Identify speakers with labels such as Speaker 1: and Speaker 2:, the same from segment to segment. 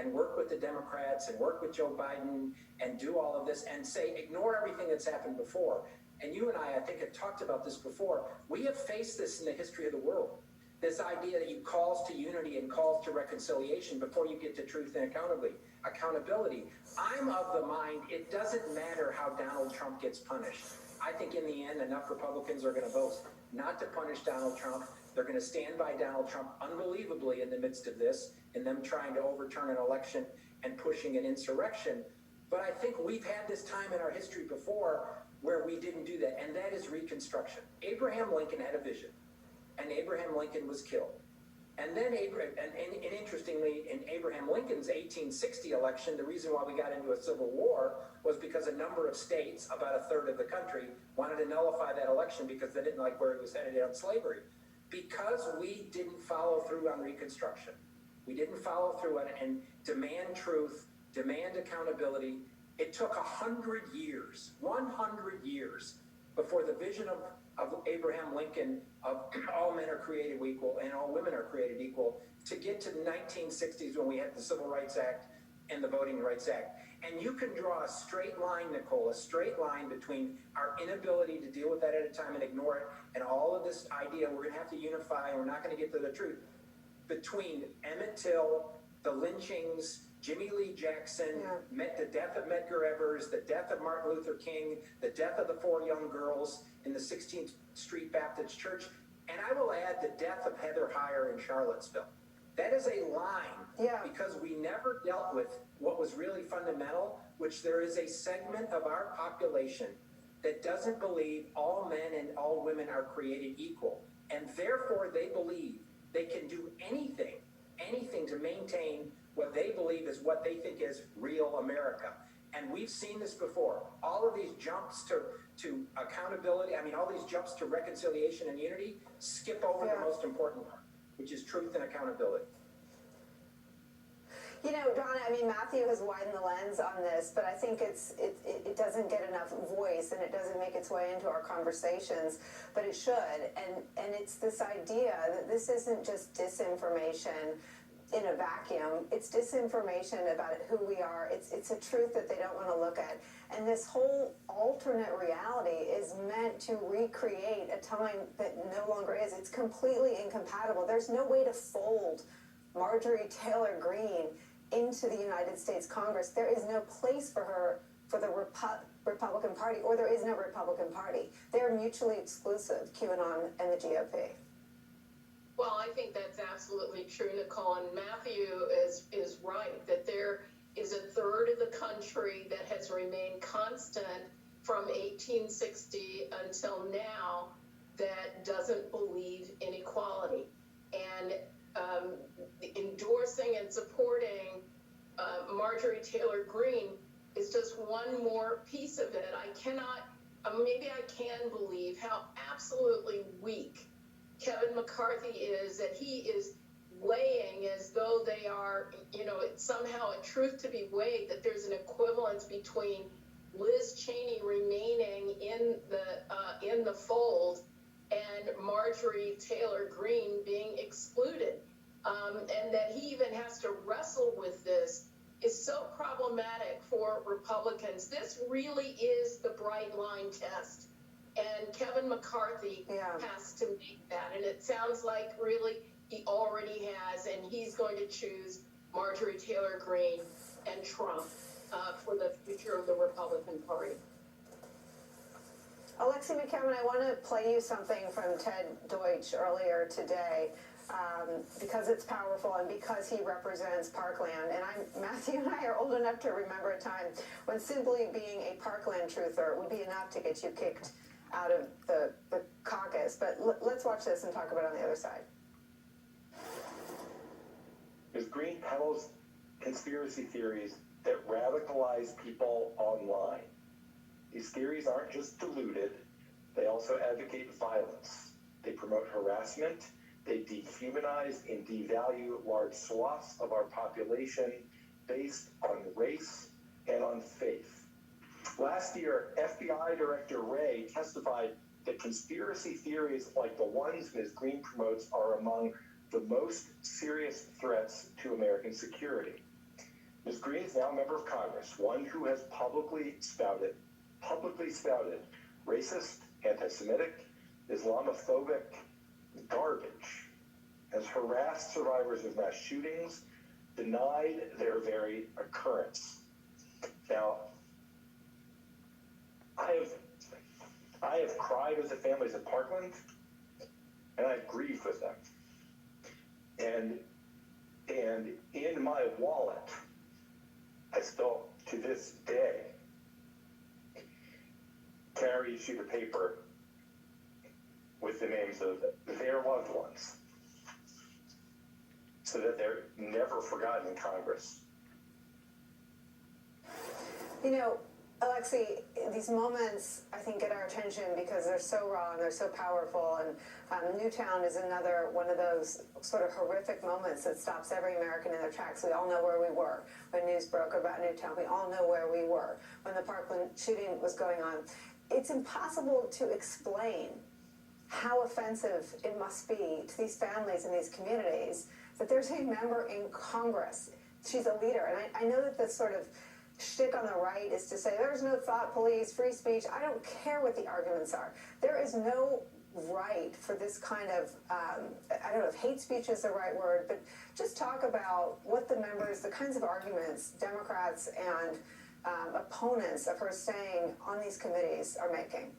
Speaker 1: and work with the Democrats and work with Joe Biden and do all of this and say, ignore everything that's happened before. And you and I think, have talked about this before. We have faced this in the history of the world. This idea that you calls to unity and calls to reconciliation before you get to truth and accountability. I'm of the mind, it doesn't matter how Donald Trump gets punished. I think in the end, enough Republicans are going to vote not to punish Donald Trump. They're going to stand by Donald Trump unbelievably in the midst of this, in them trying to overturn an election and pushing an insurrection. But I think we've had this time in our history before where we didn't do that, and that is Reconstruction. Abraham Lincoln had a vision, and Abraham Lincoln was killed. And then, interestingly, in Abraham Lincoln's 1860 election, the reason why we got into a civil war was because a number of states, about a third of the country, wanted to nullify that election because they didn't like where it was headed on slavery. Because we didn't follow through on Reconstruction. We didn't follow through on it and demand truth, demand accountability. It took 100 years, 100 years, before the vision of Abraham Lincoln of all men are created equal and all women are created equal to get to the 1960s when we had the Civil Rights Act and the Voting Rights Act. And you can draw a straight line, Nicole, a straight line between our inability to deal with that at a time and ignore it and all of this idea we're going to have to unify and we're not going to get to the truth, between Emmett Till, the lynchings, Jimmy Lee Jackson, the death of Medgar Evers, the death of Martin Luther King, the death of the 4 young girls in the 16th Street Baptist Church, and I will add the death of Heather Heyer in Charlottesville. That is a line because we never dealt with what was really fundamental, which there is a segment of our population that doesn't believe all men and all women are created equal, and therefore they believe they can do anything to maintain what they believe is what they think is real America. And we've seen this before. All of these jumps to accountability, all these jumps to reconciliation and unity, skip over the most important part, which is truth and accountability.
Speaker 2: You know, Donna, Matthew has widened the lens on this, but I think it doesn't get enough voice and it doesn't make its way into our conversations, but it should. And it's this idea that this isn't just disinformation in a vacuum. It's disinformation about who we are. It's a truth that they don't want to look at. And this whole alternate reality is meant to recreate a time that no longer is. It's completely incompatible. There's no way to fold Marjorie Taylor Greene into the United States Congress. There is no place for her for the Republican Party, or there is no Republican Party. They're mutually exclusive, QAnon and the GOP.
Speaker 3: Well, I think that's absolutely true, Nicole, and Matthew is right, that there is a third of the country that has remained constant from 1860 until now that doesn't believe in equality. And endorsing and supporting Marjorie Taylor Greene is just one more piece of it. I cannot, maybe I can believe how absolutely weak Kevin McCarthy is, that he is weighing as though they are, it's somehow a truth to be weighed, that there's an equivalence between Liz Cheney remaining in the fold and Marjorie Taylor Greene being excluded. And that he even has to wrestle with this is so problematic for Republicans. This really is the bright line test. And Kevin McCarthy has to make that. And it sounds like really he already has, and he's going to choose Marjorie Taylor Greene and Trump for the future of the Republican Party.
Speaker 2: Alexi McCammon, I want to play you something from Ted Deutsch earlier today because it's powerful and because he represents Parkland. And Matthew and I are old enough to remember a time when simply being a Parkland truther would be enough to get you kicked out of the caucus. But let's watch this and talk about it on the other side.
Speaker 4: Ms. Greene peddles conspiracy theories that radicalize people online. These theories aren't just deluded, they also advocate violence. They promote harassment, they dehumanize and devalue large swaths of our population based on race and on faith. Last year, FBI Director Wray testified that conspiracy theories like the ones Ms. Greene promotes are among the most serious threats to American security. Ms. Green is now a member of Congress, one who has publicly spouted racist, anti-Semitic, Islamophobic garbage, has harassed survivors of mass shootings, denied their very occurrence. Now, I have cried with the families of Parkland, and I've grieved with them. And in my wallet, I still, to this day, carry a sheet of paper with the names of their loved ones, so that they're never forgotten in Congress.
Speaker 2: You know, Alexei, these moments, I think, get our attention because they're so raw and they're so powerful. And Newtown is another one of those sort of horrific moments that stops every American in their tracks. We all know where we were when news broke about Newtown. We all know where we were when the Parkland shooting was going on. It's impossible to explain how offensive it must be to these families and these communities that there's a member in Congress. She's a leader. And I know that this sort of shtick on the right is to say there's no thought police, free speech. I don't care what the arguments are. There is no right for this kind of, I don't know if hate speech is the right word, but just talk about what the members, the kinds of arguments Democrats and opponents of her staying on these committees are making.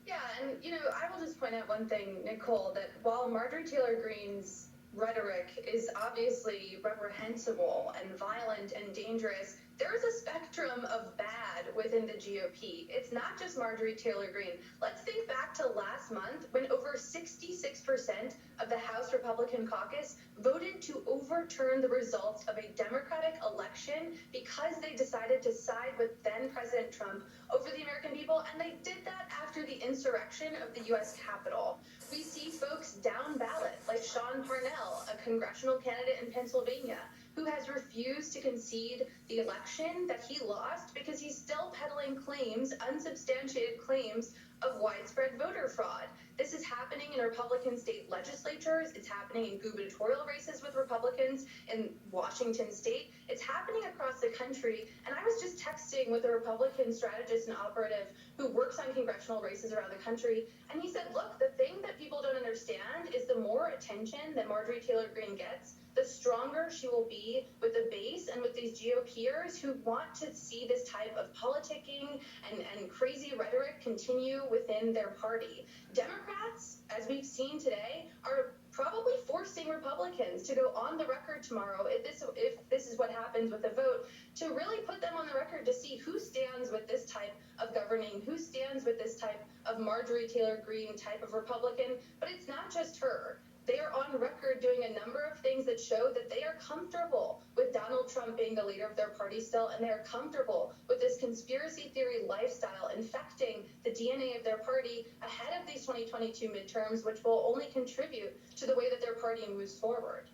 Speaker 5: Yeah, and I will just point out one thing, Nicole, that while Marjorie Taylor Greene's rhetoric is obviously reprehensible and violent and dangerous, there is a spectrum of bad within the GOP. It's not just Marjorie Taylor Greene. Let's think back to last month when over 66% of the House Republican caucus voted to overturn the results of a Democratic election because they decided to side with then President Trump over the American people, and they did that after the insurrection of the U.S. Capitol. We see folks down ballot, like Sean Parnell, a congressional candidate in Pennsylvania, who has refused to concede the election that he lost because he's still peddling claims, unsubstantiated claims, of widespread voter fraud. This is happening in Republican state legislatures. It's happening in gubernatorial races with Republicans in Washington state. It's happening across the country. And I was just texting with a Republican strategist and operative who works on congressional races around the country. And he said, look, the thing that people don't understand is the more attention that Marjorie Taylor Greene gets, the stronger she will be with the base and with these GOPers who want to see this type of politicking and crazy rhetoric continue within their party. Democrats, as we've seen today, are probably forcing Republicans to go on the record tomorrow, if this is what happens with the vote, to really put them on the record to see who stands with this type of governing, who stands with this type of Marjorie Taylor Greene type of Republican. But it's not just her. They are on record doing a number of things that show that they are comfortable with Donald Trump being the leader of their party still, and they are comfortable with this conspiracy theory lifestyle infecting the DNA of their party ahead of these 2022 midterms, which will only contribute to the way that their party moves forward.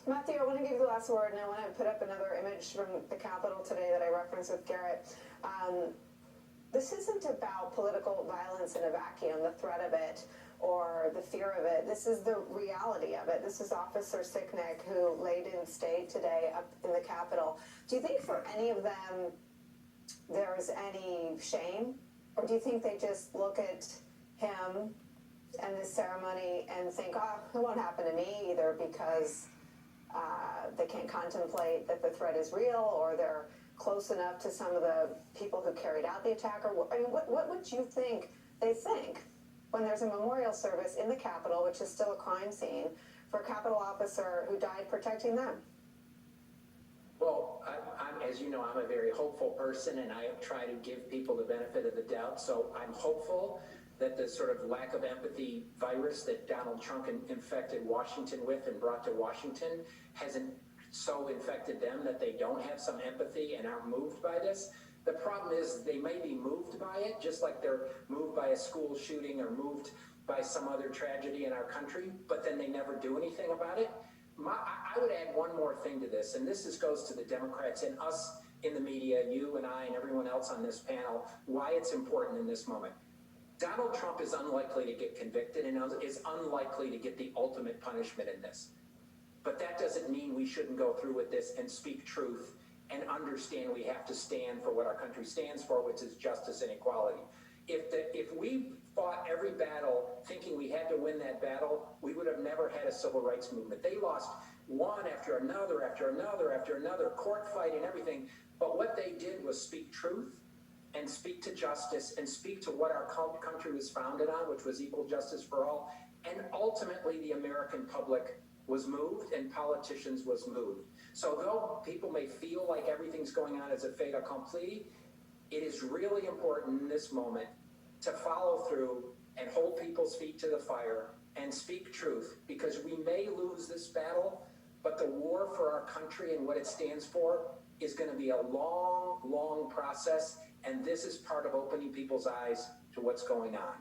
Speaker 2: Matthew, I want to give you the last word, and I want to put up another image from the Capitol today that I referenced with Garrett. This isn't about political violence in a vacuum, the threat of it, or the fear of it. This is the reality of it. This is Officer Sicknick, who laid in state today up in the Capitol. Do you think for any of them there is any shame? Or do you think they just look at him and this ceremony and think, oh, it won't happen to me either, because they can't contemplate that the threat is real, or they're close enough to some of the people who carried out the attack? Or I mean, what would you think they think when there's a memorial service in the Capitol, which is still a crime scene, for a Capitol officer who died protecting them?
Speaker 1: Well, as you know, I'm a very hopeful person, and I try to give people the benefit of the doubt. So I'm hopeful that the sort of lack of empathy virus that Donald Trump infected Washington with and brought to Washington hasn't so infected them that they don't have some empathy and are moved by this. The problem is they may be moved by it, just like they're moved by a school shooting or moved by some other tragedy in our country, but then they never do anything about it. I would add one more thing to this, and this goes to the Democrats and us in the media, you and I and everyone else on this panel, why it's important in this moment. Donald Trump is unlikely to get convicted and is unlikely to get the ultimate punishment in this. But that doesn't mean we shouldn't go through with this and speak truth and understand we have to stand for what our country stands for, which is justice and equality. If we fought every battle thinking we had to win that battle, we would have never had a civil rights movement. They lost one after another, after another, after another, court fight and everything. But what they did was speak truth and speak to justice and speak to what our country was founded on, which was equal justice for all. And ultimately, the American public was moved and politicians was moved. So though people may feel like everything's going on as a fait accompli, it is really important in this moment to follow through and hold people's feet to the fire and speak truth, because we may lose this battle, but the war for our country and what it stands for is going to be a long, long process. And this is part of opening people's eyes to what's going on.